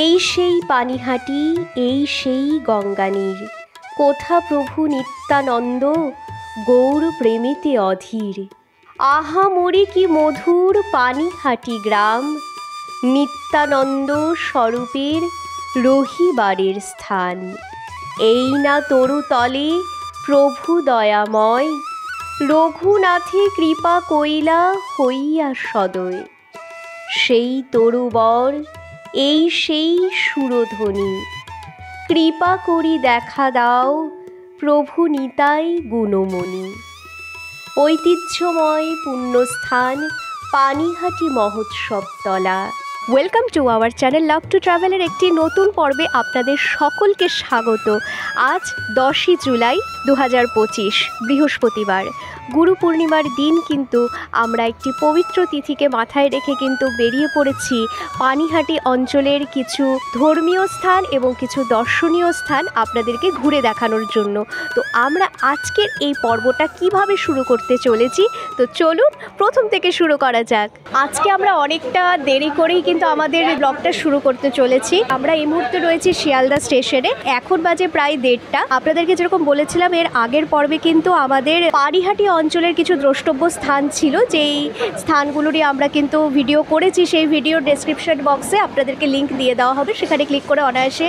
এই সেই পানিহাটি, এই সেই গঙ্গানীর, কোথা প্রভু নিত্যানন্দ গৌর প্রেমেতে অধীর। আহা মোরে কি মধুর পানিহাটি গ্রাম, নিত্যানন্দ স্বরূপের রহিবারের স্থান। এই না তরুতলে প্রভু দয়াময়, রঘুনাথে কৃপা কইলা হইয়া সদয়। সেই তরুবর, এই সেই সুরধ্বনি, কৃপা করি দেখা দাও প্রভু নিতাই গুণমণি। ঐতিহ্যময় পুণ্যস্থান পানিহাটি মহোৎসব তলা। Welcome to our channel love to ট্রাভেলের একটি নতুন পর্বে আপনাদের সকলকে স্বাগত। আজ 10ই জুলাই 2025 বৃহস্পতিবার, গুরু পূর্ণিমার দিন। কিন্তু আমরা একটি পবিত্র তিথিকে মাথায় রেখে কিন্তু বেরিয়ে পড়েছি পানিহাটি অঞ্চলের কিছু ধর্মীয় স্থান এবং কিছু দর্শনীয় স্থান আপনাদেরকে ঘুরে দেখানোর জন্য। তো আমরা আজকের এই পর্বটা কিভাবে শুরু করতে চলেছি, তো চলুন প্রথম থেকে শুরু করা যাক। আজকে আমরা অনেকটা দেরি করেই কিন্তু আমাদের ব্লগটা শুরু করতে চলেছি। আমরা এই মুহূর্তে রয়েছি শিয়ালদা স্টেশনে, এখন বাজে প্রায় 1:30। আপনাদেরকে যেরকম বলেছিলাম এর আগের পর্বে কিন্তু আমাদের পানিহাটি অঞ্চলের কিছু দ্রষ্টব্য স্থান ছিল, যেই স্থানগুলোরই আমরা কিন্তু ভিডিও করেছি। সেই ভিডিওর ডেসক্রিপশন বক্সে আপনাদেরকে লিঙ্ক দিয়ে দেওয়া হবে, সেখানে ক্লিক করে অনায়াসে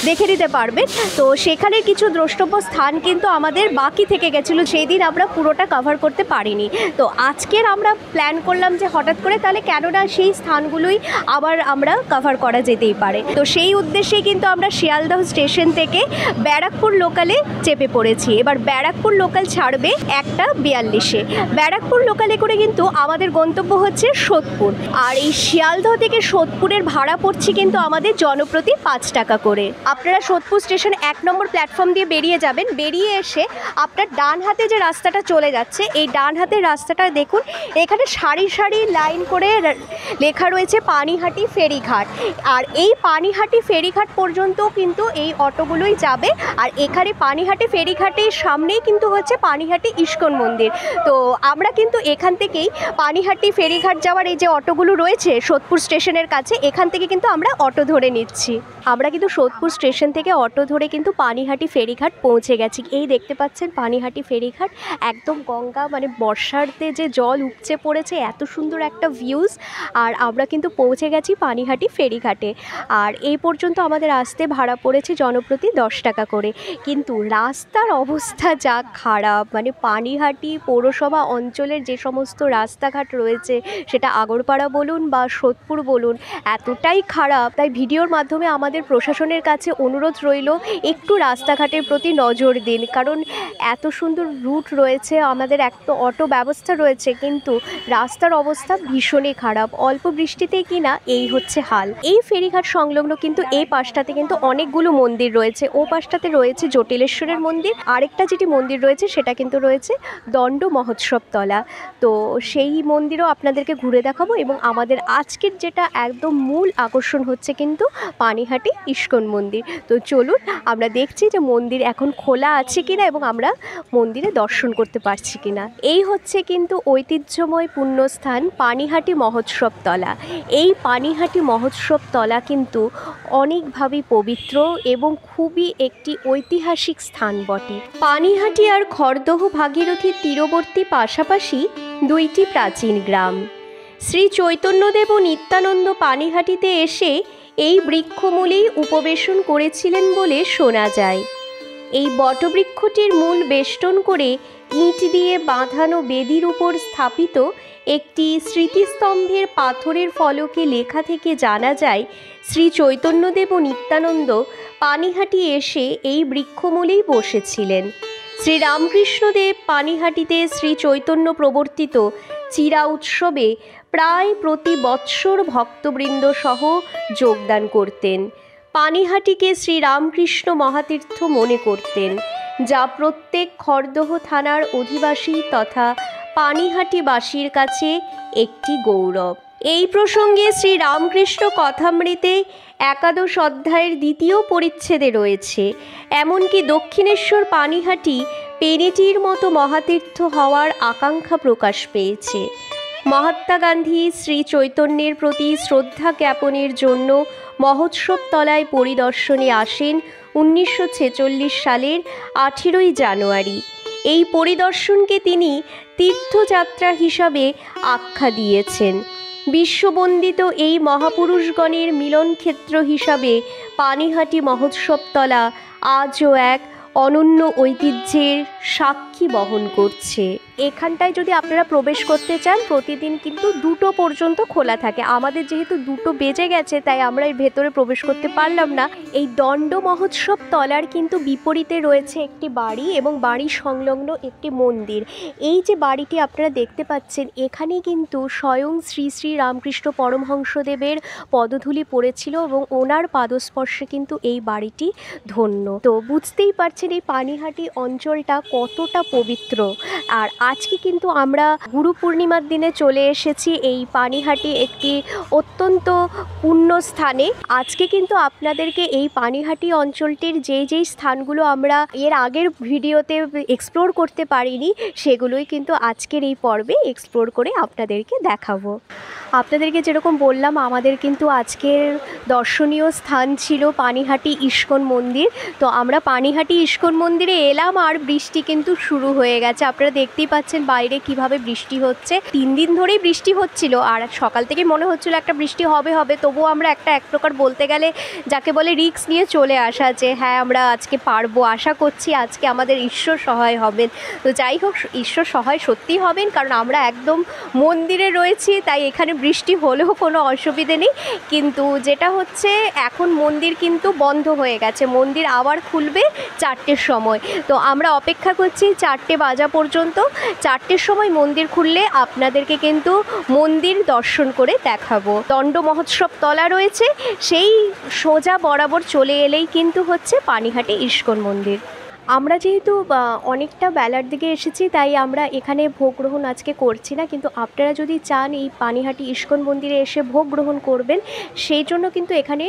দেখে নিতে পারবেন। তো সেখানের কিছু দ্রষ্টব্য স্থান কিন্তু আমাদের বাকি থেকে গেছিলো, সেই দিন আমরা পুরোটা কভার করতে পারিনি। তো আজকের আমরা প্ল্যান করলাম যে হঠাৎ করে তাহলে কেননা সেই স্থানগুলোই আবার আমরা কভার করা যেতেই পারে। তো সেই উদ্দেশ্যেই কিন্তু আমরা শিয়ালদহ স্টেশন থেকে ব্যারাকপুর লোকালে চেপে পড়েছি। এবার ব্যারাকপুর লোকাল ছাড়বে 1:42-এ। ব্যারাকপুর লোকালে করে কিন্তু আমাদের গন্তব্য হচ্ছে সোদপুর। আর এই শিয়ালদহ থেকে সোদপুরের ভাড়া পড়ছে কিন্তু আমাদের জনপ্রতি 5 টাকা করে। আপনারা সোদপুর স্টেশন 1 নম্বর প্ল্যাটফর্ম দিয়ে বেরিয়ে যাবেন। বেরিয়ে এসে আপনার ডান হাতে যে রাস্তাটা চলে যাচ্ছে, এই ডান হাতের রাস্তাটা দেখুন, এখানে সারি সারি লাইন করে লেখা রয়েছে পানিহাটি ফেরিঘাট। আর এই পানিহাটি ফেরিঘাট পর্যন্ত কিন্তু এই অটোগুলোই যাবে। আর এখানে পানিহাটি ফেরিঘাটের সামনেই কিন্তু হচ্ছে পানিহাটি ইস্কন মন্দির। তো আমরা কিন্তু এখান থেকেই পানিহাটি ফেরিঘাট যাওয়ার এই যে অটোগুলো রয়েছে সোদপুর স্টেশনের কাছে, এখান থেকে কিন্তু আমরা অটো ধরে নিচ্ছি। আমরা কিন্তু সোদপুর স্টেশন থেকে অটো ধরে কিন্তু পানিহাটি ফেরিঘাট পৌঁছে গেছি। এই দেখতে পাচ্ছেন পানিহাটি ফেরিঘাট, একদম গঙ্গা মানে বর্ষাতে যে জল উপচে পড়েছে, এত সুন্দর একটা ভিউজ। আর আমরা কিন্তু পৌঁছে গেছি পানিহাটি ফেরিঘাটে। আর এই পর্যন্ত আমাদের আসতে ভাড়া পড়েছে জনপ্রতি 10 টাকা করে। কিন্তু রাস্তার অবস্থা যা খারাপ, মানে পানিহাটি পৌরসভা অঞ্চলের যে সমস্ত রাস্তাঘাট রয়েছে, সেটা আগরপাড়া বলুন বা সোদপুর বলুন, এতটাই খারাপ। তাই ভিডিওর মাধ্যমে আমাদের প্রশাসনের কাছে অনুরোধ রইল, একটু রাস্তাঘাটের প্রতি নজর দিন। কারণ এত সুন্দর রুট রয়েছে, আমাদের একটা অটো ব্যবস্থা রয়েছে, কিন্তু রাস্তার অবস্থা ভীষণই খারাপ। অল্প বৃষ্টিতেই কিনা এই হচ্ছে হাল। এই ফেরিঘাট সংলগ্ন কিন্তু এই পাশটাতে কিন্তু অনেকগুলো মন্দির রয়েছে। ও পাশটাতে রয়েছে জটিলেশ্বরের মন্দির, আরেকটা যেটি মন্দির রয়েছে সেটা কিন্তু রয়েছে দণ্ড মহোৎসব তলা। তো সেই মন্দিরও আপনাদেরকে ঘুরে দেখাবো। এবং আমাদের আজকের যেটা একদম মূল আকর্ষণ হচ্ছে কিন্তু পানিহাটি ইস্কন মন্দির। তো চলুন আমরা দেখছি যে মন্দির এখন খোলা আছে কিনা এবং আমরা মন্দিরে দর্শন করতে পারছি কিনা। এই হচ্ছে কিন্তু ঐতিহ্যময় পুণ্যস্থান পানিহাটি মহোৎসব তলা। এই পানিহাটি মহোৎসব তলা কিন্তু অনেকভাবেই পবিত্র এবং খুবই একটি ঐতিহাসিক স্থান বটে। পানিহাটি আর খড়দহ ভাগীরথীর তীরবর্তী পাশাপাশি দুইটি প্রাচীন গ্রাম। শ্রী চৈতন্যদেব ও নিত্যানন্দ পানিহাটিতে এসে এই বৃক্ষমূলেই উপবেশন করেছিলেন বলে শোনা যায়। এই বটবৃক্ষটির মূল বেষ্টন করে ইট দিয়ে বাঁধানো বেদির উপর স্থাপিত একটি স্মৃতিস্তম্ভের পাথরের ফলকে লেখা থেকে জানা যায়, শ্রী চৈতন্যদেব ও নিত্যানন্দ পানিহাটি এসে এই বৃক্ষমূলেই বসেছিলেন। শ্রীরামকৃষ্ণদেব পানিহাটিতে শ্রী চৈতন্য প্রবর্তিত চিরা উৎসবে প্রায় প্রতি বৎসর ভক্তবৃন্দ সহ যোগদান করতেন। পানিহাটিকে শ্রীরামকৃষ্ণ মহাতীর্থ মনে করতেন, যা প্রত্যেক খড়দহ থানার অধিবাসী তথা পানিহাটিবাসীর কাছে একটি গৌরব। এই প্রসঙ্গে শ্রীরামকৃষ্ণ কথামৃতে 11 অধ্যায়ের 2য় পরিচ্ছেদে রয়েছে, এমনকি দক্ষিণেশ্বর পানিহাটি পেনেটির মতো মহাতীর্থ হওয়ার আকাঙ্ক্ষা প্রকাশ পেয়েছে। মহাত্মা গান্ধী শ্রী চৈতন্যের প্রতি শ্রদ্ধা জ্ঞাপনের জন্য মহোৎসব তলায় পরিদর্শনে আসেন 1946 সালের 18ই জানুয়ারি। এই পরিদর্শনকে তিনি তীর্থযাত্রা হিসাবে আখ্যা দিয়েছেন। বিশ্ববন্দিত এই মহাপুরুষগণের মিলনক্ষেত্র হিসাবে পানিহাটি মহোৎসবতলা আজও এক অনন্য ঐতিহ্যের সাক্ষী বহন করছে। এখানটায় যদি আপনারা প্রবেশ করতে চান প্রতিদিন কিন্তু 2টো পর্যন্ত খোলা থাকে। আমাদের যেহেতু 2টো বেজে গেছে তাই আমরা এর ভেতরে প্রবেশ করতে পারলাম না। এই দণ্ড মহোৎসব তলার কিন্তু বিপরীতে রয়েছে একটি বাড়ি এবং বাড়ি সংলগ্ন একটি মন্দির। এই যে বাড়িটি আপনারা দেখতে পাচ্ছেন এখানেই কিন্তু স্বয়ং শ্রী শ্রী রামকৃষ্ণ পরমহংসদেবের পদধূলি পড়েছিল এবং ওনার পাদস্পর্শে কিন্তু এই বাড়িটি ধন্য। তো বুঝতেই পারছেন এই পানিহাটি অঞ্চলটা কতটা পবিত্র। আর আজকে কিন্তু আমরা গুরু পূর্ণিমার দিনে চলে এসেছি এই পানিহাটি একটি অত্যন্ত পুণ্য স্থানে। আজকে কিন্তু আপনাদেরকে এই পানিহাটি অঞ্চলটির যেই স্থানগুলো আমরা এর আগের ভিডিওতে এক্সপ্লোর করতে পারিনি সেগুলোই কিন্তু আজকের এই পর্বে এক্সপ্লোর করে আপনাদেরকে দেখাবো। আপনাদেরকে যেরকম বললাম আমাদের কিন্তু আজকের দর্শনীয় স্থান ছিল পানিহাটি ইস্কন মন্দির। তো আমরা পানিহাটি ইস্কন মন্দিরে এলাম আর বৃষ্টি কিন্তু শুরু হয়ে গেছে। আপনারা দেখতেই পাচ্ছেন বাইরে কিভাবে বৃষ্টি হচ্ছে। 3 দিন ধরেই বৃষ্টি হচ্ছিল আর সকাল থেকে মনে হচ্ছিল একটা বৃষ্টি হবে তবুও আমরা এক প্রকার বলতে গেলে যাকে বলে রিস্ক নিয়ে চলে আসা যে হ্যাঁ আমরা আজকে পারবো। আশা করছি আজকে আমাদের ঈশ্বর সহায় হবেন। তো যাই হোক ঈশ্বর সহায় সত্যি হবেন কারণ আমরা একদম মন্দিরে রয়েছি তাই এখানে বৃষ্টি হলেও কোনো অসুবিধে নেই। কিন্তু যেটা হচ্ছে এখন মন্দির কিন্তু বন্ধ হয়ে গেছে। মন্দির আবার খুলবে 4টের সময়। তো আমরা অপেক্ষা করছি 4টে বাজা পর্যন্ত। 4টের সময় মন্দির খুললে আপনাদেরকে কিন্তু মন্দির দর্শন করে দেখাবো। দণ্ড মহোৎসব তলা রয়েছে সেই সোজা বরাবর চলে এলেই কিন্তু হচ্ছে পানিহাটি ইস্কন মন্দির। আমরা যেহেতু অনেকটা বেলার দিকে এসেছি তাই আমরা এখানে ভোগ গ্রহণ আজকে করছি না, কিন্তু আপনারা যদি চান এই পানিহাটি ইস্কন মন্দিরে এসে ভোগ গ্রহণ করবেন সেই জন্য কিন্তু এখানে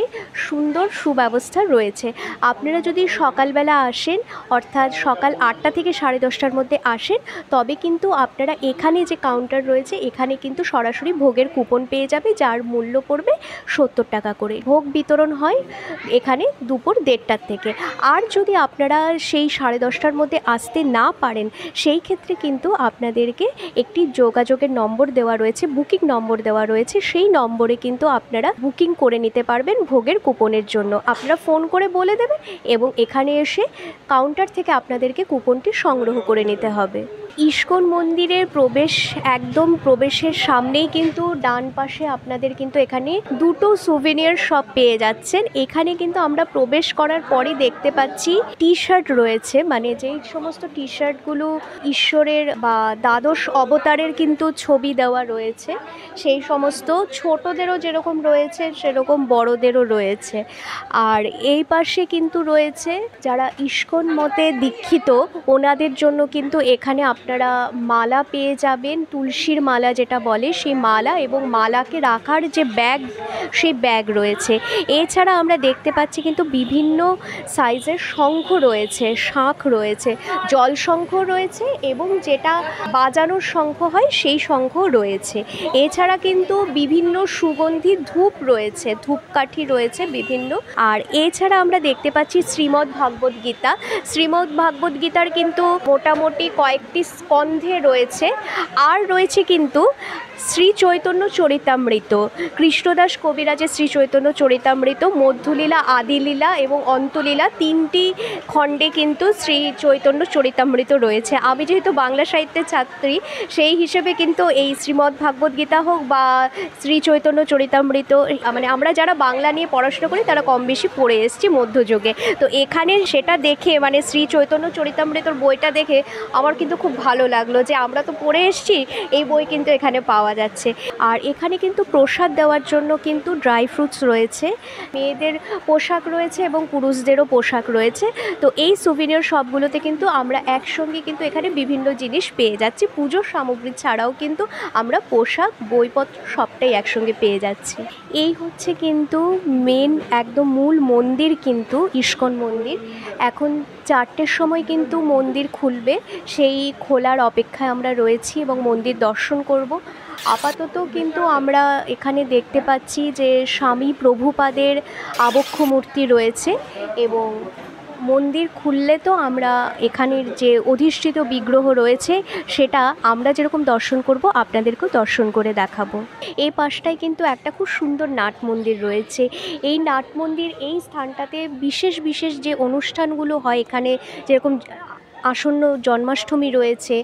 সুন্দর সুব্যবস্থা রয়েছে। আপনারা যদি সকালবেলা আসেন অর্থাৎ সকাল 8টা থেকে 10:30টার মধ্যে আসেন তবে কিন্তু আপনারা এখানে যে কাউন্টার রয়েছে এখানে কিন্তু সরাসরি ভোগের কুপন পেয়ে যাবে যার মূল্য পড়বে 70 টাকা করে। ভোগ বিতরণ হয় এখানে দুপুর 1:30টার থেকে। আর যদি আপনারা সেই 10:30টার মধ্যে আসতে না পারেন সেই ক্ষেত্রে কিন্তু আপনাদেরকে একটি যোগাযোগের নম্বর দেওয়া রয়েছে, বুকিং নম্বর দেওয়া রয়েছে। সেই নম্বরে কিন্তু আপনারা বুকিং করে নিতে পারবেন ভোগের কুপনের জন্য। আপনারা ফোন করে বলে দেবেন এবং এখানে এসে কাউন্টার থেকে আপনাদেরকে কুপনটি সংগ্রহ করে নিতে হবে। ইস্কন মন্দিরের একদম প্রবেশের সামনেই কিন্তু ডান পাশে আপনাদের কিন্তু এখানে 2টো সুভেনিয়ার শপ পেয়ে যাচ্ছেন। এখানে কিন্তু আমরা প্রবেশ করার পরই দেখতে পাচ্ছি টি-শার্ট রয়েছে, মানে যেই সমস্ত টি-শার্টগুলো ঈশ্বরের বা দ্বাদশ অবতারের কিন্তু ছবি দেওয়া রয়েছে সেই সমস্ত ছোটদেরও যেরকম রয়েছে সেরকম বড়দেরও রয়েছে। আর এই পাশে কিন্তু রয়েছে যারা ইস্কন মতে দীক্ষিত ওনাদের জন্য কিন্তু এখানে আপনারা মালা পেয়ে যাবেন, তুলসীর মালা যেটা বলে সেই মালা এবং মালাকে রাখার যে ব্যাগ সেই ব্যাগ রয়েছে। এছাড়া আমরা দেখতে পাচ্ছি কিন্তু বিভিন্ন সাইজের শঙ্খ রয়েছে, শাঁখ রয়েছে, জল শঙ্খ রয়েছে এবং যেটা বাজানোর শঙ্খ হয় সেই শঙ্খ রয়েছে। এছাড়া কিন্তু বিভিন্ন সুগন্ধি ধূপ রয়েছে, ধূপকাঠি রয়েছে বিভিন্ন। আর এছাড়া আমরা দেখতে পাচ্ছি শ্রীমদ্ ভাগবত গীতা। শ্রীমদ্ ভাগবত গীতার কিন্তু মোটামুটি কয়েকটি স্কন্ধে রয়েছে। আর রয়েছে কিন্তু শ্রী চৈতন্য চরিতামৃত, কৃষ্ণদাস কবিরাজের শ্রী চৈতন্য চরিতামৃত, মধ্যলীলা, আদিলীলা এবং অন্তলীলা 3টি খণ্ডে কিন্তু শ্রী চৈতন্য চরিতামৃত রয়েছে। আমি যেহেতু বাংলা সাহিত্যের ছাত্রী সেই হিসেবে কিন্তু এই শ্রীমদ্ ভাগবত গীতা হোক বা শ্রী চৈতন্য চরিতামৃত মানে আমরা যারা বাংলা নিয়ে পড়াশোনা করি তারা কম বেশি পড়ে এসেছি মধ্যযুগে। তো এখানে সেটা দেখে মানে শ্রী চৈতন্য চরিতামৃতর বইটা দেখে আমার কিন্তু খুব ভালো লাগলো যে আমরা তো পড়ে এসেছি, এই বই কিন্তু এখানে পাওয়া যাচ্ছে। আর এখানে কিন্তু প্রসাদ দেওয়ার জন্য কিন্তু ড্রাই ফ্রুটস রয়েছে, মেয়েদের পোশাক রয়েছে এবং পুরুষদেরও পোশাক রয়েছে। তো এই সুভিনিয়র শপগুলোতে কিন্তু আমরা একসঙ্গে কিন্তু এখানে বিভিন্ন জিনিস পেয়ে যাচ্ছি। পুজোর সামগ্রী ছাড়াও কিন্তু আমরা পোশাক, বইপত্র সবটাই একসঙ্গে পেয়ে যাচ্ছি। এই হচ্ছে কিন্তু মেন একদম মূল মন্দির কিন্তু ইস্কন মন্দির। এখন 4টের সময় কিন্তু মন্দির খুলবে, সেই খোলার অপেক্ষায় আমরা রয়েছি এবং মন্দির দর্শন করব। আপাতত কিন্তু আমরা এখানে দেখতে পাচ্ছি যে স্বামী প্রভুপাদের আবক্ষ মূর্তি রয়েছে, এবং মন্দির খুললে তো আমরা এখানের যে অধিষ্ঠিত বিগ্রহ রয়েছে সেটা আমরা যেরকম দর্শন করব আপনাদেরকেও দর্শন করে দেখাবো। এই পাশটায় কিন্তু একটা খুব সুন্দর নাট মন্দির রয়েছে। এই নাট মন্দির, এই স্থানটাতে বিশেষ বিশেষ যে অনুষ্ঠানগুলো হয়, এখানে যেরকম আসন্ন জন্মাষ্টমী রয়েছে,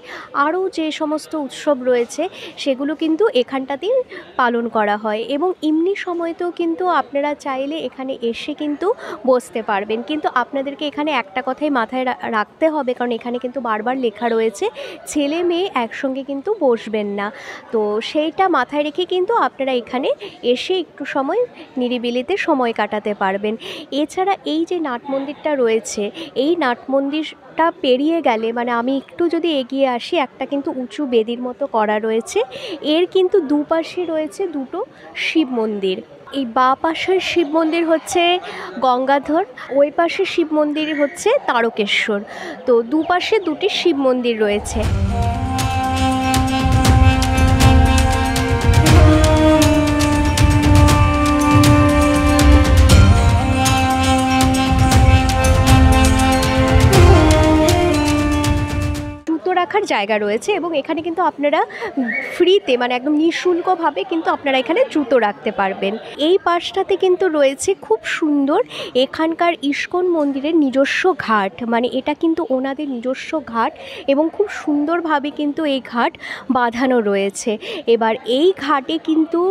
আরও যে সমস্ত উৎসব রয়েছে সেগুলো কিন্তু এখানটাতেই পালন করা হয়। এবং এমনি সময়তেও কিন্তু আপনারা চাইলে এখানে এসে কিন্তু বসতে পারবেন, কিন্তু আপনাদেরকে এখানে একটা কথাই মাথায় রাখতে হবে, কারণ এখানে কিন্তু বারবার লেখা রয়েছে ছেলে মেয়ে একসঙ্গে কিন্তু বসবেন না। তো সেইটা মাথায় রেখে কিন্তু আপনারা এখানে এসে একটু সময় নিরিবিলিতে সময় কাটাতে পারবেন। এছাড়া এই যে নাট মন্দিরটা রয়েছে, এই নাট মন্দিরটা পেরিয়ে গেলে, মানে আমি একটু যদি এগিয়ে আসি, একটা কিন্তু উঁচু বেদির মতো করা রয়েছে। এর কিন্তু দুপাশে রয়েছে দুটো শিব মন্দির। এই বাঁ পাশের শিব মন্দির হচ্ছে গঙ্গাধর, ওই পাশে শিব মন্দির হচ্ছে তারকেশ্বর। তো দুপাশে দুটি শিব মন্দির রয়েছে। রাখার জায়গা রয়েছে, এবং এখানে কিন্তু আপনারা ফ্রিতে, মানে একদম নিঃশুল্কভাবে কিন্তু আপনারা এখানে জুতো রাখতে পারবেন। এই পাশটাতে কিন্তু রয়েছে খুব সুন্দর এখানকার ইস্কন মন্দিরের নিজস্ব ঘাট, মানে এটা কিন্তু ওনাদের নিজস্ব ঘাট, এবং খুব সুন্দরভাবে কিন্তু এই ঘাট বাঁধানো রয়েছে। এবার এই ঘাটে কিন্তু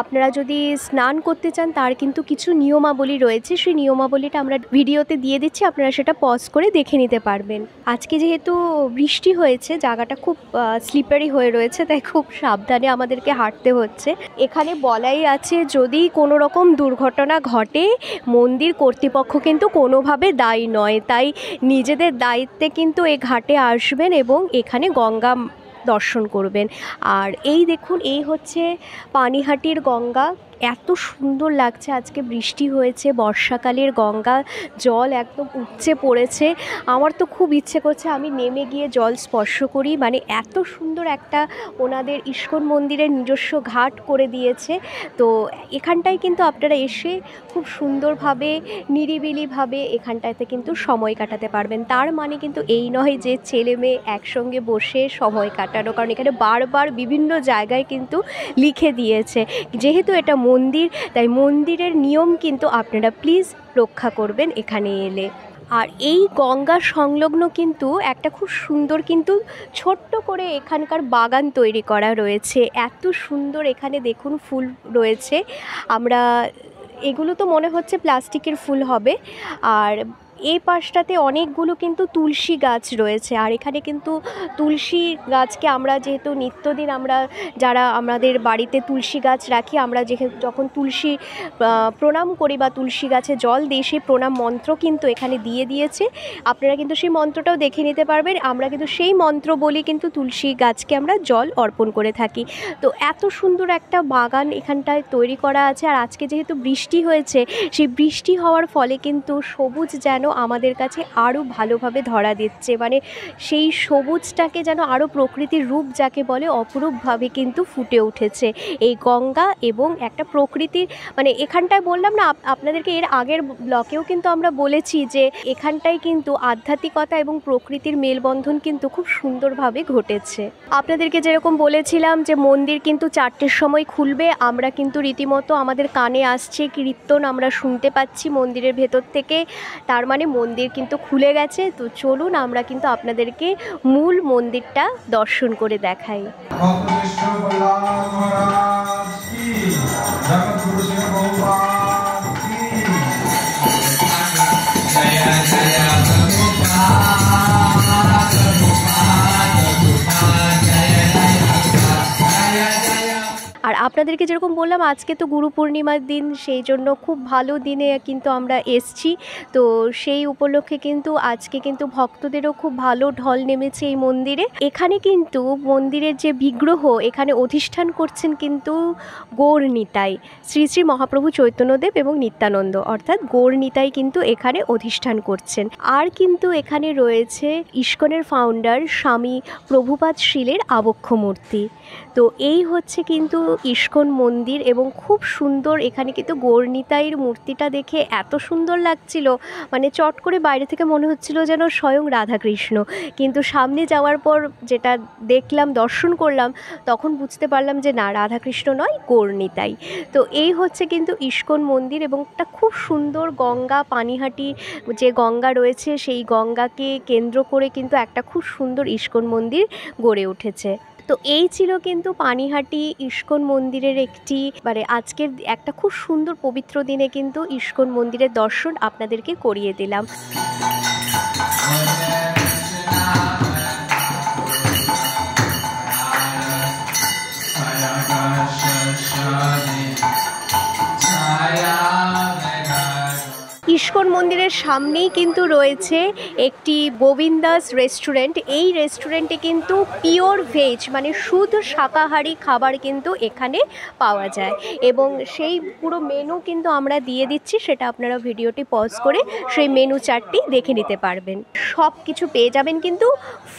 আপনারা যদি স্নান করতে চান তার কিন্তু কিছু নিয়মাবলী রয়েছে, সেই নিয়মাবলীটা আমরা ভিডিওতে দিয়ে দিচ্ছি, আপনারা সেটা পজ করে দেখে নিতে পারবেন। আজকে যেহেতু বৃষ্টি হয়েছে, জায়গাটা খুব স্লিপারি হয়ে রয়েছে, তাই খুব সাবধানে আমাদেরকে হাঁটতে হচ্ছে। এখানে বলাই আছে যদি কোনো রকম দুর্ঘটনা ঘটে, মন্দির কর্তৃপক্ষ কিন্তু কোনোভাবে দায়ী নয়, তাই নিজেদের দায়িত্বে কিন্তু এই ঘাটে আসবেন এবং এখানে গঙ্গা দর্শন করবেন। আর এই দেখুন, এই হচ্ছে পানিহাটির গঙ্গা। এত সুন্দর লাগছে, আজকে বৃষ্টি হয়েছে, বর্ষাকালের গঙ্গা, জল একদম উপচে পড়েছে। আমার তো খুব ইচ্ছে করছে আমি নেমে গিয়ে জল স্পর্শ করি, মানে এত সুন্দর একটা ওনাদের ইস্কন মন্দিরের নিজস্ব ঘাট করে দিয়েছে। তো এখানটায় কিন্তু আপনারা এসে খুব সুন্দরভাবে নিরিবিলিভাবে এখানটাতে কিন্তু সময় কাটাতে পারবেন। তার মানে কিন্তু এই নয় যে ছেলে মেয়ে একসঙ্গে বসে সময় কাটানো, কারণ এখানে বারবার বিভিন্ন জায়গায় কিন্তু লিখে দিয়েছে, যেহেতু এটা মন্দির, তাই মন্দিরের নিয়ম কিন্তু আপনারা প্লিজ রক্ষা করবেন এখানে এলে। আর এই গঙ্গা সংলগ্ন কিন্তু একটা খুব সুন্দর কিন্তু ছোট্ট করে এখানকার বাগান তৈরি করা রয়েছে। এত সুন্দর এখানে দেখুন ফুল রয়েছে, আমরা এগুলো তো মনে হচ্ছে প্লাস্টিকের ফুল হবে। আর এই পাশটাতে অনেকগুলো কিন্তু তুলসী গাছ রয়েছে, আর এখানে কিন্তু তুলসী গাছকে আমরা যেহেতু নিত্যদিন আমরা যারা আমাদের বাড়িতে তুলসী গাছ রাখি, আমরা যখন তুলসী প্রণাম করি বা তুলসী গাছে জল দিই, সেই প্রণাম মন্ত্র কিন্তু এখানে দিয়ে দিয়েছে। আপনারা কিন্তু সেই মন্ত্রটাও দেখে নিতে পারবেন। আমরা কিন্তু সেই মন্ত্র বলি কিন্তু তুলসী গাছকে আমরা জল অর্পণ করে থাকি। তো এত সুন্দর একটা বাগান এখানটায় তৈরি করা আছে। আর আজকে যেহেতু বৃষ্টি হয়েছে, সেই বৃষ্টি হওয়ার ফলে কিন্তু সবুজ যেন আমাদের কাছে আরও ভালোভাবে ধরা দিচ্ছে, মানে সেই সবুজটাকে যেন আরও প্রকৃতির রূপ যাকে বলে অপরূপভাবে কিন্তু ফুটে উঠেছে এই গঙ্গা। এবং একটা প্রকৃতির, মানে এখানটায় বললাম না আপনাদেরকে, এর আগের ব্লকেও কিন্তু আমরা বলেছি যে এখানটায় কিন্তু আধ্যাত্মিকতা এবং প্রকৃতির মেলবন্ধন কিন্তু খুব সুন্দরভাবে ঘটেছে। আপনাদেরকে যেরকম বলেছিলাম যে মন্দির কিন্তু 4টের সময় খুলবে, আমরা কিন্তু রীতিমতো আমাদের কানে আসছে কীর্তন আমরা শুনতে পাচ্ছি মন্দিরের ভেতর থেকে, তার মানে মন্দির কিন্তু খুলে গেছে। তো চলুন আমরা কিন্তু আপনাদেরকে মূল মন্দিরটা দর্শন করে দেখাই। আর আপনাদেরকে যেরকম বললাম আজকে তো গুরু পূর্ণিমার দিন, সেই জন্য খুব ভালো দিনে কিন্তু আমরা এসছি। তো সেই উপলক্ষে কিন্তু আজকে কিন্তু ভক্তদেরও খুব ভালো ঢল নেমেছে এই মন্দিরে। এখানে কিন্তু মন্দিরের যে বিগ্রহ এখানে অধিষ্ঠান করছেন কিন্তু গৌর নিতাই, শ্রী শ্রী মহাপ্রভু চৈতন্যদেব এবং নিত্যানন্দ, অর্থাৎ গৌর নিতাই কিন্তু এখানে অধিষ্ঠান করছেন। আর কিন্তু এখানে রয়েছে ইস্কনের ফাউন্ডার স্বামী প্রভুপাদ শীলের আবক্ষ মূর্তি। তো এই হচ্ছে কিন্তু ইস্কন মন্দির এবং খুব সুন্দর। এখানে কিন্তু গৌর নিতাইয়ের মূর্তিটা দেখে এত সুন্দর লাগছিল, মানে চট করে বাইরে থেকে মনে হচ্ছিল যেন স্বয়ং রাধাকৃষ্ণ, কিন্তু সামনে যাওয়ার পর যেটা দেখলাম, দর্শন করলাম, তখন বুঝতে পারলাম যে না, রাধাকৃষ্ণ নয়, গৌর নিতাই। তো এই হচ্ছে কিন্তু ইস্কন মন্দির এবং একটা খুব সুন্দর গঙ্গা, পানিহাটি যে গঙ্গা রয়েছে সেই গঙ্গাকে কেন্দ্র করে কিন্তু একটা খুব সুন্দর ইস্কন মন্দির গড়ে উঠেছে। তো এই ছিল কিন্তু পানিহাটি ইস্কন মন্দিরের একটি, মানে আজকের একটা খুব সুন্দর পবিত্র দিনে কিন্তু ইস্কন মন্দিরের দর্শন আপনাদেরকে করিয়ে দিলাম। ইস্কন মন্দিরের সামনেই কিন্তু রয়েছে একটি গোবিন্দাস রেস্টুরেন্ট। এই রেস্টুরেন্টে কিন্তু পিওর ভেজ, মানে শুধু শাকাহারি খাবার কিন্তু এখানে পাওয়া যায় এবং সেই পুরো মেনু কিন্তু আমরা দিয়ে দিচ্ছি, সেটা আপনারা ভিডিওটি পজ করে সেই মেনু চার্টটি দেখে নিতে পারবেন। সব কিছু পেয়ে যাবেন কিন্তু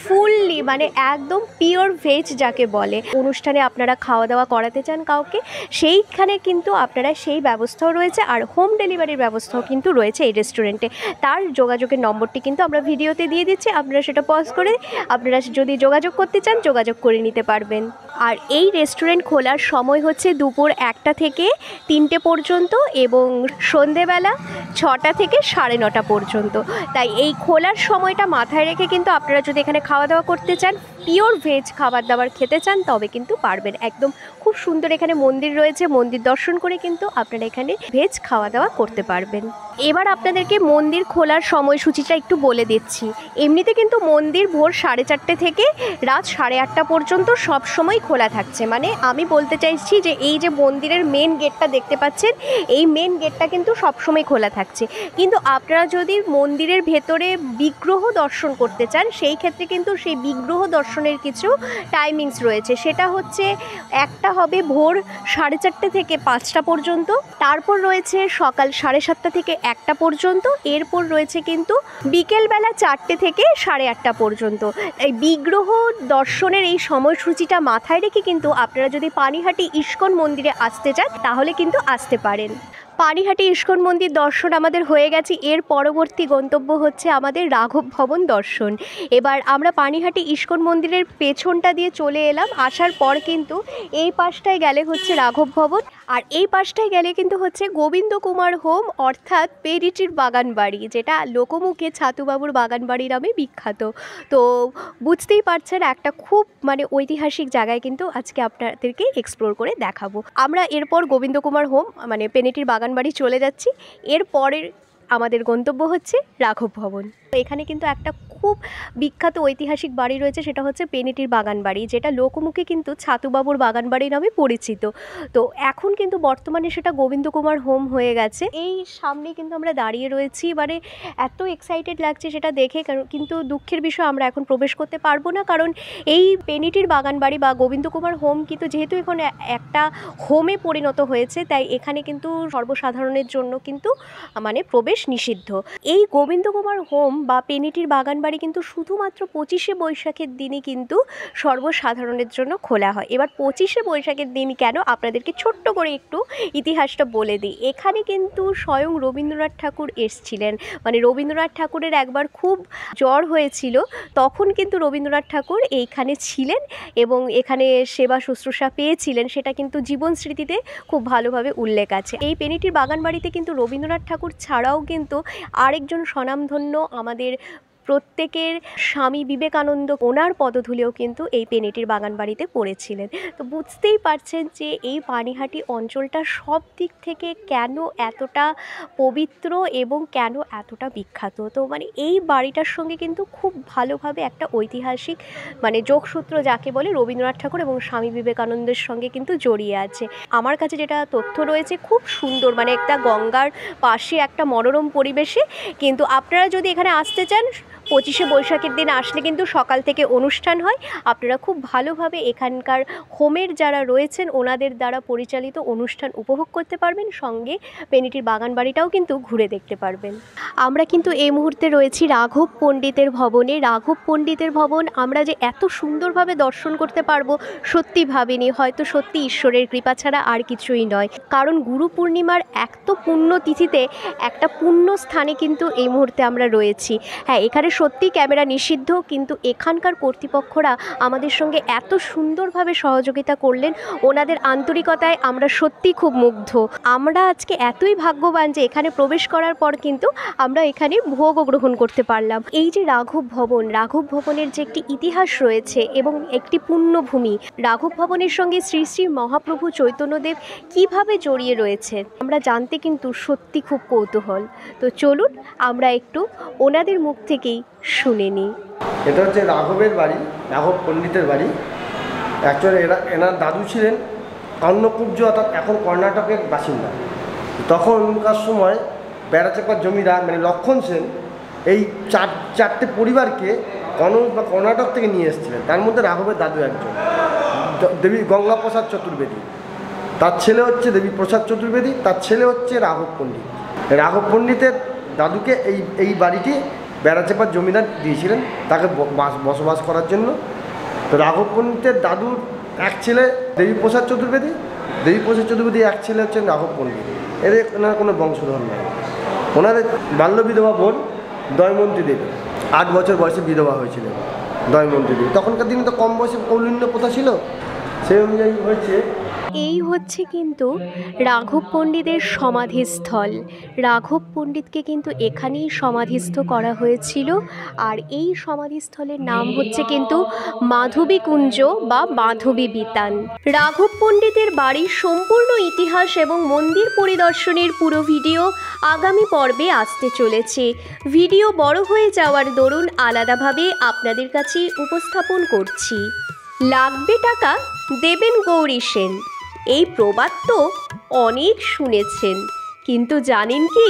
ফুললি, মানে একদম পিওর ভেজ যাকে বলে। অনুষ্ঠানে আপনারা খাওয়া দাওয়া করাতে চান কাউকে, সেইখানে কিন্তু আপনারা সেই ব্যবস্থাও রয়েছে, আর হোম ডেলিভারির ব্যবস্থাও কিন্তু রয়েছে এই রেস্টুরেন্টে। তার যোগাযোগের নম্বরটি কিন্তু আমরা ভিডিওতে দিয়ে দিচ্ছি, আপনারা সেটা পজ করে আপনারা যদি যোগাযোগ করতে চান যোগাযোগ করে নিতে পারবেন। আর এই রেস্টুরেন্ট খোলার সময় হচ্ছে দুপুর 1টা থেকে 3টে পর্যন্ত এবং সন্ধেবেলা 6টা থেকে 9:30 পর্যন্ত। তাই এই খোলার সময়টা মাথায় রেখে কিন্তু আপনারা যদি এখানে খাওয়া দাওয়া করতে চান, পিওর ভেজ খাবার দাবার খেতে চান, তবে কিন্তু পারবেন। একদম খুব সুন্দর এখানে মন্দির রয়েছে, মন্দির দর্শন করে কিন্তু আপনারা এখানে ভেজ খাওয়া দাওয়া করতে পারবেন। এবার আপনাদেরকে মন্দির খোলার সময়সূচিটা একটু বলে দিচ্ছি। এমনিতে কিন্তু মন্দির ভোর 4:30 থেকে রাত 8:30 পর্যন্ত সব সময় খোলা থাকছে। মানে আমি বলতে চাইছি যে এই যে মন্দিরের মেন গেটটা দেখতে পাচ্ছেন, এই মেন গেটটা কিন্তু সবসময় খোলা থাকছে। কিন্তু আপনারা যদি মন্দিরের ভেতরে বিগ্রহ দর্শন করতে চান, সেই ক্ষেত্রে কিন্তু সেই বিগ্রহ দর্শনের কিছু টাইমিংস রয়েছে। সেটা হচ্ছে একটা হবে ভোর 4:30 থেকে 5টা পর্যন্ত, তারপর রয়েছে সকাল 7:30 থেকে 1টা পর্যন্ত, এরপর রয়েছে কিন্তু বিকেলবেলা 4টে থেকে 8:30 পর্যন্ত। এই বিগ্রহ দর্শনের এই সময়সূচিটা মাথায় রেখে কিন্তু আপনারা যদি পানিহাটি ইস্কন মন্দিরে আসতে চান তাহলে কিন্তু আসতে পারেন। পানিহাটি ইস্কন মন্দির দর্শন আমাদের হয়ে গেছে। এর পরবর্তী গন্তব্য হচ্ছে আমাদের রাঘব ভবন দর্শন। এবার আমরা পানিহাটি ইস্কন মন্দিরের পেছনটা দিয়ে চলে এলাম। আসার পর কিন্তু এই পাশটায় গেলে হচ্ছে রাঘব ভবন, আর এই পাশটায় গেলে কিন্তু হচ্ছে গোবিন্দ কুমার হোম, অর্থাৎ পেরিটির বাগান বাড়ি, যেটা লোকমুখে ছাতুবাবুর বাগান বাড়ি নামে বিখ্যাত। তো বুঝতেই পারছেন একটা খুব মানে ঐতিহাসিক জায়গায় কিন্তু আজকে আপনাদেরকে এক্সপ্লোর করে দেখাবো। আমরা এরপর গোবিন্দ কুমার হোম মানে পেনিটির বাগান বাড়ি চলে যাচ্ছি। এরপরের আমাদের গন্তব্য হচ্ছে রাঘব ভবন। এখানে কিন্তু একটা খুব বিখ্যাত ঐতিহাসিক বাড়ি রয়েছে, সেটা হচ্ছে পেনিটির বাগান বাড়ি, যেটা লোকমুখে কিন্তু ছাতুবাবুর বাগান বাড়ি নামে পরিচিত। তো এখন কিন্তু বর্তমানে সেটা গোবিন্দ কুমার হোম হয়ে গেছে। এই সামনে কিন্তু আমরা দাঁড়িয়ে রয়েছি, মানে এত এক্সাইটেড লাগছে সেটা দেখে। কিন্তু দুঃখের বিষয় আমরা এখন প্রবেশ করতে পারবো না, কারণ এই পেনিটির বাগান বাড়ি বা গোবিন্দ কুমার হোম কিন্তু যেহেতু এখন একটা হোমে পরিণত হয়েছে, তাই এখানে কিন্তু সর্বসাধারণের জন্য কিন্তু মানে প্রবেশ নিষিদ্ধ। এই গোবিন্দ কুমার হোম বা পেনিটির বাগান বাড়ি কিন্তু শুধুমাত্র 25শে বৈশাখের দিনই কিন্তু সর্বসাধারণের জন্য খোলা হয়। এবার 25শে বৈশাখের দিন কেন, আপনাদেরকে ছোট্ট করে একটু ইতিহাসটা বলে দিই। এখানে কিন্তু স্বয়ং রবীন্দ্রনাথ ঠাকুর এসছিলেন, মানে রবীন্দ্রনাথ ঠাকুরের একবার খুব জ্বর হয়েছিল, তখন কিন্তু রবীন্দ্রনাথ ঠাকুর এইখানে ছিলেন এবং এখানে সেবা শুশ্রূষা পেয়েছিলেন। সেটা কিন্তু জীবন স্মৃতিতে খুব ভালোভাবে উল্লেখ আছে। এই পেনিটির বাগান বাড়িতে কিন্তু রবীন্দ্রনাথ ঠাকুর ছাড়াও কিন্তু আরেকজন স্বনামধন্য আমাদের প্রত্যেকের স্বামী বিবেকানন্দ ওনার পদধূলিও কিন্তু এই পেনেটির বাগান বাড়িতে পড়েছিলেন। তো বুঝতেই পারছেন যে এই পানিহাটি অঞ্চলটা সব দিক থেকে কেন এতটা পবিত্র এবং কেন এতটা বিখ্যাত। তো মানে এই বাড়িটার সঙ্গে কিন্তু খুব ভালোভাবে একটা ঐতিহাসিক মানে যোগসূত্র যাকে বলে রবীন্দ্রনাথ ঠাকুর এবং স্বামী বিবেকানন্দের সঙ্গে কিন্তু জড়িয়ে আছে। আমার কাছে যেটা তথ্য রয়েছে খুব সুন্দর, মানে একটা গঙ্গার পাশে একটা মনোরম পরিবেশে। কিন্তু আপনারা যদি এখানে আসতে চান 25শে বৈশাখের দিন আসলে কিন্তু সকাল থেকে অনুষ্ঠান হয়। আপনারা খুব ভালোভাবে এখানকার হোমের যারা রয়েছেন ওনাদের দ্বারা পরিচালিত অনুষ্ঠান উপভোগ করতে পারবেন, সঙ্গে পেনেটির বাগান বাড়িটাও কিন্তু ঘুরে দেখতে পারবেন। আমরা কিন্তু এই মুহূর্তে রয়েছি রাঘব পণ্ডিতের ভবনে। রাঘব পণ্ডিতের ভবন আমরা যে এত সুন্দরভাবে দর্শন করতে পারবো সত্যি ভাবিনি, হয়তো সত্যি ঈশ্বরের কৃপা ছাড়া আর কিছুই নয়। কারণ গুরু পূর্ণিমার এত পুণ্য তিথিতে একটা পুণ্য স্থানে কিন্তু এই মুহূর্তে আমরা রয়েছি। হ্যাঁ, এখানে সত্যি ক্যামেরা নিষিদ্ধ, কিন্তু এখানকার কর্তৃপক্ষরা আমাদের সঙ্গে এত সুন্দরভাবে সহযোগিতা করলেন, ওনাদের আন্তরিকতায় আমরা সত্যি খুব মুগ্ধ। আমরা আজকে এতই ভাগ্যবান যে এখানে প্রবেশ করার পর কিন্তু আমরা এখানে ভোগও গ্রহণ করতে পারলাম। এই যে রাঘব ভবন, রাঘব ভবনের যে একটি ইতিহাস রয়েছে এবং একটি পুণ্যভূমি, রাঘব ভবনের সঙ্গে শ্রী শ্রী মহাপ্রভু চৈতন্যদেব কিভাবে জড়িয়ে রয়েছে আমরা জানতে কিন্তু সত্যি খুব কৌতূহল। তো চলুন আমরা একটু ওনাদের মুখ থেকেই শুনে নিই। এটা হচ্ছে রাঘবের বাড়ি, রাঘব পণ্ডিতের বাড়ি। অ্যাকচুয়ালি এনার দাদু ছিলেন কর্ণকুব্জ, অর্থাৎ এখন কর্ণাটকের বাসিন্দা। তখনকার সময় বেড়াচাপার জমিদার মানে লক্ষণ সেন এই চারটে পরিবারকে কর্ণাটক থেকে নিয়ে এসেছিলেন। তার মধ্যে রাঘবের দাদু একজন, দেবী গঙ্গাপ্রসাদ চতুর্বেদী, তার ছেলে হচ্ছে দেবী প্রসাদ চতুর্বেদী, তার ছেলে হচ্ছে রাঘব পণ্ডিত। রাঘব পণ্ডিতের দাদুকে এই বাড়িটি বেড়াচাপার জমিদার দিয়েছিলেন তাকে বসবাস করার জন্য। তো রাঘব পণ্ডিতের দাদুর এক ছেলে দেবী প্রসাদ চতুর্বেদী, দেবী প্রসাদ চতুর্বেদী এক ছেলে হচ্ছেন রাঘব পণ্ডিত। এদের ওনার কোনো বংশধর নেই। ওনাদের বাল্য বিধবা বোন দয়মন্তী দেবী 8 বছর বয়সে বিধবা হয়েছিলেন দয়মন্তী দেবী। তখনকার দিনে তো কম বয়সে কৌলিন্য প্রথা ছিল, সেই অনুযায়ী হয়েছে। এই হচ্ছে কিন্তু রাঘব পণ্ডিতের সমাধিস্থল। রাঘব পণ্ডিতকে কিন্তু এখানেই সমাধিস্থ করা হয়েছিল। আর এই সমাধিস্থলের নাম হচ্ছে কিন্তু মাধবী কুঞ্জ বা মাধবী বিতান। রাঘব পণ্ডিতের বাড়ির সম্পূর্ণ ইতিহাস এবং মন্দির পরিদর্শনের পুরো ভিডিও আগামী পর্বে আসতে চলেছে। ভিডিও বড় হয়ে যাওয়ার দরুন আলাদাভাবে আপনাদের কাছে উপস্থাপন করছি। লাগবে টাকা দেবেন গৌরী সেন, এই প্রবাদ তো অনেক শুনেছেন, কিন্তু জানেন কি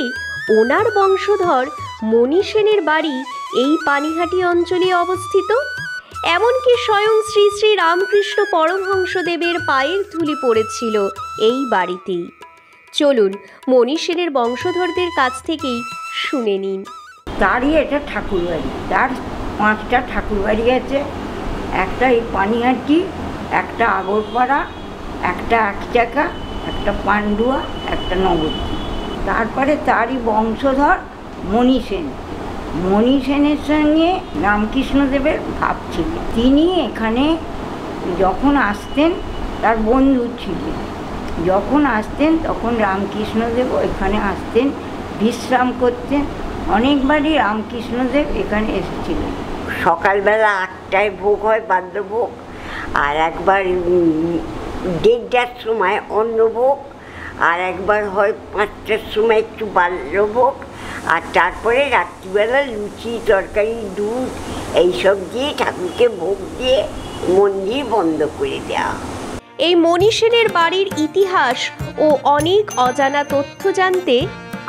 ওনার বংশধর মণি সেনের বাড়ি এই পানিহাটি অঞ্চলে অবস্থিত। এমনকি স্বয়ং শ্রী শ্রী রামকৃষ্ণ পরমহংসদেবের পায়ের ধুলি পড়েছিল এই বাড়িতেই। চলুন মণি সেনের বংশধরদের কাছ থেকেই শুনে নিন। তারই এটা ঠাকুরবাড়ি, তার 5টা ঠাকুরবাড়ি আছে। একটা এই পানিহাটি, একটা আগরপাড়া, একটা একচাকা, একটা পান্ডুয়া, একটা নবদ্বীপ। তারপরে তারই বংশধর মণি সেন। মণি সেনের সঙ্গে রামকৃষ্ণদেবের ভাব ছিল। তিনি এখানে যখন আসতেন তার বন্ধু ছিলেন, যখন আসতেন তখন রামকৃষ্ণদেব এখানে আসতেন, বিশ্রাম করতেন। অনেকবারই রামকৃষ্ণদেব এখানে এসেছিলেন। সকালবেলা 8টায় ভোগ হয় বাদ্যভোগ, আর একবার 1:30টার সময় অন্নভোগ, আর একবার হয় 5টার সময় একটু বাল্যভোগ, আর তারপরে রাত্রিবেলা লুচি তরকারি দুধ এইসব দিয়ে ঠাকুরকে ভোগ দিয়ে মন্দির বন্ধ করে দেওয়া। এই মণি সেনের বাড়ির ইতিহাস ও অনেক অজানা তথ্য জানতে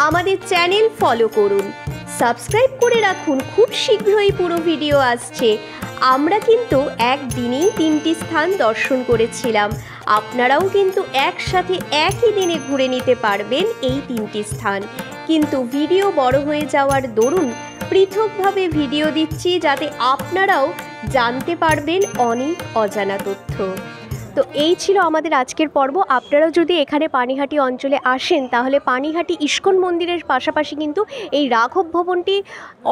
আমাদের চ্যানেল ফলো করুন, সাবস্ক্রাইব করে রাখুন। খুব শীঘ্রই পুরো ভিডিও আসছে। আমরা কিন্তু একদিনেই 3টি স্থান দর্শন করেছিলাম। আপনারাও কিন্তু একসাথে একই দিনে ঘুরে নিতে পারবেন এই 3টি স্থান, কিন্তু ভিডিও বড় হয়ে যাওয়ার দরুন পৃথকভাবে ভিডিও দিচ্ছি যাতে আপনারাও জানতে পারবেন অনেক অজানা তথ্য। তো এই ছিল আমাদের আজকের পর্ব। আপনারাও যদি এখানে পানিহাটি অঞ্চলে আসেন তাহলে পানিহাটি ইস্কন মন্দিরের পাশাপাশি কিন্তু এই রাঘব ভবনটি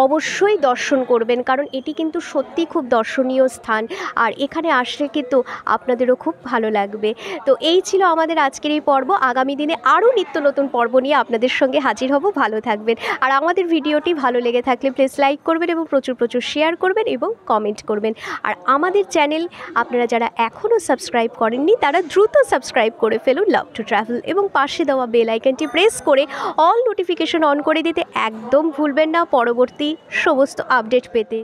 অবশ্যই দর্শন করবেন, কারণ এটি কিন্তু সত্যি খুব দর্শনীয় স্থান, আর এখানে আসলে কিন্তু আপনাদেরও খুব ভালো লাগবে। তো এই ছিল আমাদের আজকের এই পর্ব। আগামী দিনে আরও নিত্য নতুন পর্ব নিয়ে আপনাদের সঙ্গে হাজির হব। ভালো থাকবেন, আর আমাদের ভিডিওটি ভালো লেগে থাকলে প্লিজ লাইক করবেন এবং প্রচুর প্রচুর শেয়ার করবেন এবং কমেন্ট করবেন। আর আমাদের চ্যানেল আপনারা যারা এখনও সাবস্ক্রাইব করেননি তারা দ্রুত সাবস্ক্রাইব করে ফেলুন লাভ টু ট্রাভেল, এবং পাশে দেওয়া বেল আইকনটি প্রেস করে অল নোটিফিকেশন অন করে দিতে একদম ভুলবেন না পরবর্তী সমস্ত আপডেট পেতে।